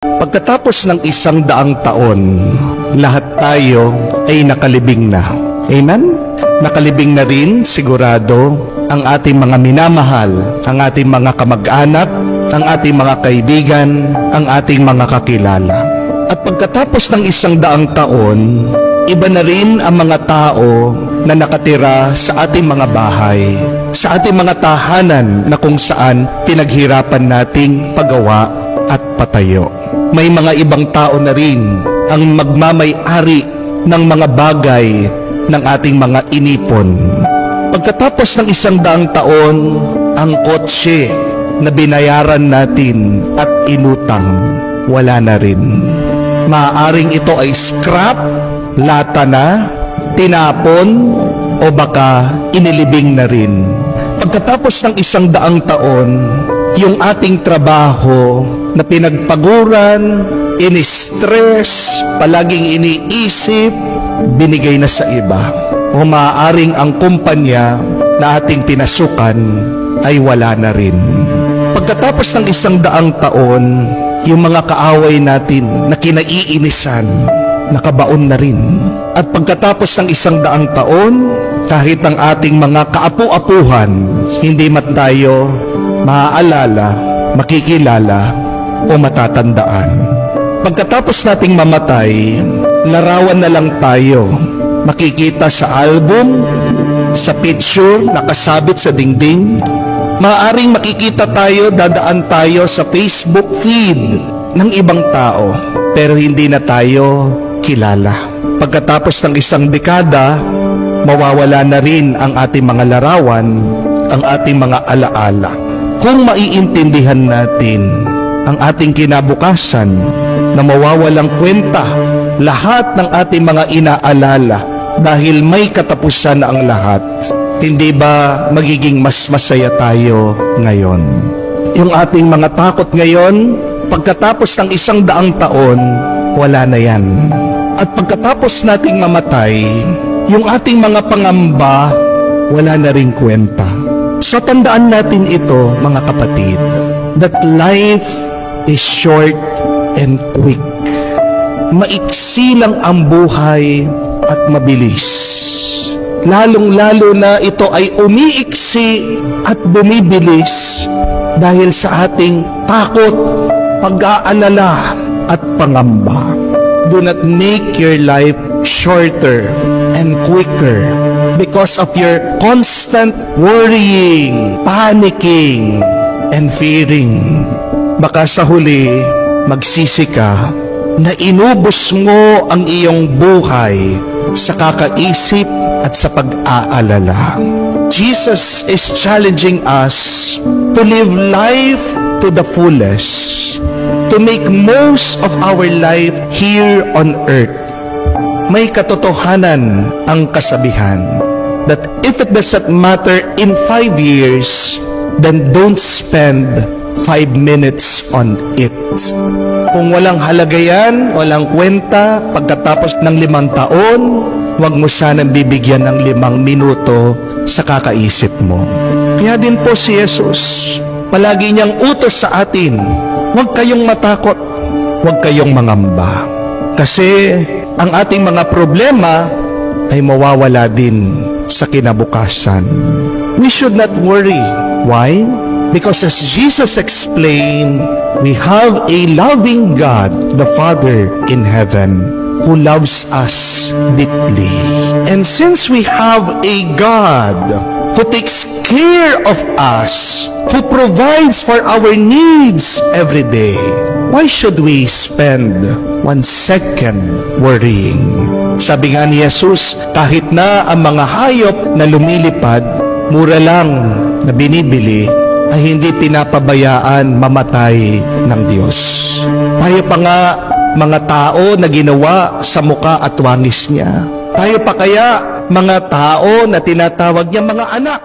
Pagkatapos ng 100 taon, lahat tayo ay nakalibing na. Amen? Nakalibing na rin, sigurado, ang ating mga minamahal, ang ating mga kamag-anak, ang ating mga kaibigan, ang ating mga kakilala. At pagkatapos ng 100 taon, iba na rin ang mga tao na nakatira sa ating mga bahay, sa ating mga tahanan na kung saan pinaghirapan nating pagawa at patayo. May mga ibang tao na rin ang magmamay-ari ng mga bagay ng ating mga inipon. Pagkatapos ng 100 taon, ang kotse na binayaran natin at inutang, wala na rin. Maaaring ito ay scrap, lata na, tinapon, o baka inilibing na rin. Pagkatapos ng 100 taon, yung ating trabaho na pinagpaguran, ini-stress, palaging iniisip, binigay na sa iba. O maaaring ang kumpanya na ating pinasukan ay wala na rin. Pagkatapos ng 100 taon, yung mga kaaway natin na kinaiinisan, nakabaon na rin. At pagkatapos ng 100 taon, kahit ang ating mga kaapu-apuhan, hindi man tayo maaalala, makikilala, o matatandaan. Pagkatapos nating mamatay, larawan na lang tayo. Makikita sa album, sa picture, nakasabit sa dingding. Maaaring makikita tayo, dadaan tayo sa Facebook feed ng ibang tao, pero hindi na tayo kilala. Pagkatapos ng 1 dekada, mawawala na rin ang ating mga larawan, ang ating mga alaala. Kung maiintindihan natin ang ating kinabukasan na mawawalang kwenta lahat ng ating mga inaalala dahil may katapusan na ang lahat, hindi ba magiging mas masaya tayo ngayon? Yung ating mga takot ngayon, pagkatapos ng 100 taon, wala na yan. At pagkatapos nating mamatay, yung ating mga pangamba, wala na ring kwenta. So tandaan natin ito, mga kapatid, that life is short and quick. Maiksi lang ang buhay at mabilis. Lalong-lalo na ito ay umiiksi at bumibilis dahil sa ating takot, pag-aalala at pangamba. Do not make your life shorter and quicker because of your constant worrying, panicking, and fearing. Baka sa huli, magsisi ka na inubos mo ang iyong buhay sa kakaisip at sa pag-aalala. Jesus is challenging us to live life to the fullest, to make most of our life here on earth. May katotohanan ang kasabihan that if it doesn't matter in 5 years, then don't spend 5 minutes on it. Kung walang halaga yan, walang kwenta, pagkatapos ng 5 taon, huwag mo sanang bibigyan ng 5 minuto sa kakaisip mo. Kaya din po si Jesus, palagi niyang utos sa atin, huwag kayong matakot, huwag kayong mangamba. Kasi ang ating mga problema ay mawawala din sa kinabukasan. We should not worry. Why? Because as Jesus explained, we have a loving God, the Father in heaven, who loves us deeply. And since we have a God who takes care of us, who provides for our needs every day, why should we spend 1 second worrying? Sabi nga ni Jesus, kahit na ang mga hayop na lumilipad, mura lang na binibili, ay hindi pinapabayaan mamatay ng Diyos. Tayo pa nga mga tao na ginawa sa muka at wangis niya. Tayo pa kaya mga tao na tinatawag niya mga anak.